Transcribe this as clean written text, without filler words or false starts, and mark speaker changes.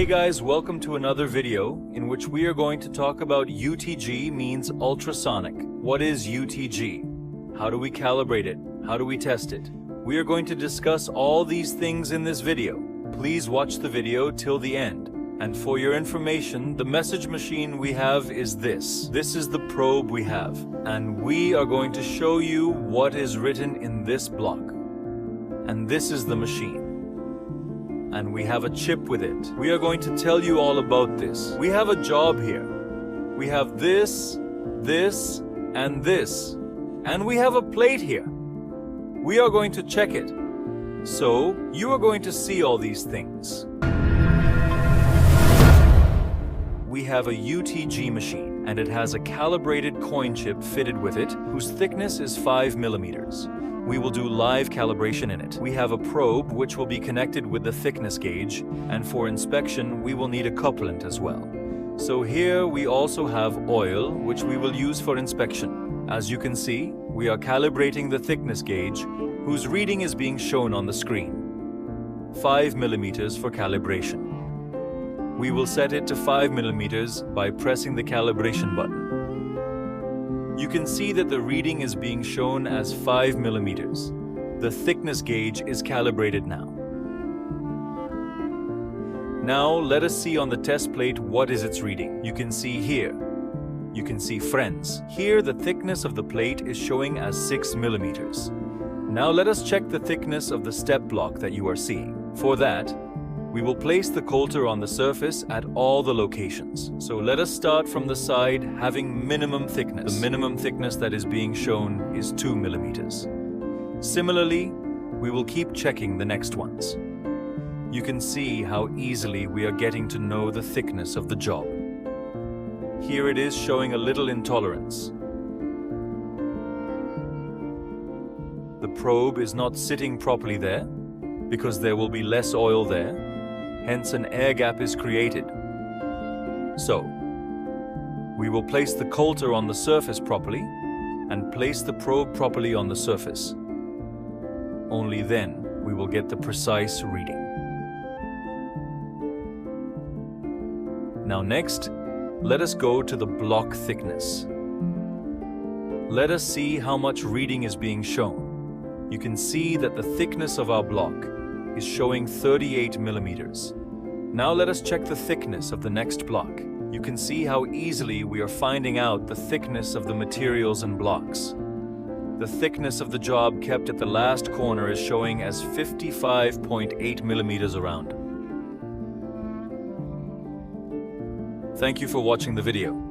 Speaker 1: Hey guys, welcome to another video in which we are going to talk about UTG means ultrasonic. What is UTG? How do we calibrate it? How do we test it? We are going to discuss all these things in this video. Please watch the video till the end. And for your information, the message machine we have is this. This is the probe we have. And we are going to show you what is written in this block. And this is the machine. And we have a chip with it. We are going to tell you all about this. We have a job here. We have this, this, and this. And we have a plate here. We are going to check it. So, you are going to see all these things. We have a UTG machine, and it has a calibrated coin chip fitted with it, whose thickness is 5 millimeters. We will do live calibration in it. We have a probe which will be connected with the thickness gauge, and for inspection we will need a couplant as well. So here we also have oil which we will use for inspection. As you can see, we are calibrating the thickness gauge, whose reading is being shown on the screen. 5 millimeters for calibration. We will set it to 5 millimeters by pressing the calibration button. You can see that the reading is being shown as 5 millimeters. The thickness gauge is calibrated now. Now let us see on the test plate what is its reading. You can see here. You can see friends. Here the thickness of the plate is showing as 6 millimeters. Now let us check the thickness of the step block that you are seeing. For that, we will place the coulter on the surface at all the locations. So let us start from the side having minimum thickness. The minimum thickness that is being shown is 2 millimeters. Similarly, we will keep checking the next ones. You can see how easily we are getting to know the thickness of the job. Here it is showing a little intolerance. The probe is not sitting properly there because there will be less oil there. Hence, an air gap is created. So, we will place the coulter on the surface properly and place the probe properly on the surface. Only then we will get the precise reading. Now next, let us go to the block thickness. Let us see how much reading is being shown. You can see that the thickness of our block is showing 38 millimeters. Now let us check the thickness of the next block. You can see how easily we are finding out the thickness of the materials and blocks. The thickness of the job kept at the last corner is showing as 55.8 millimeters around. Thank you for watching the video.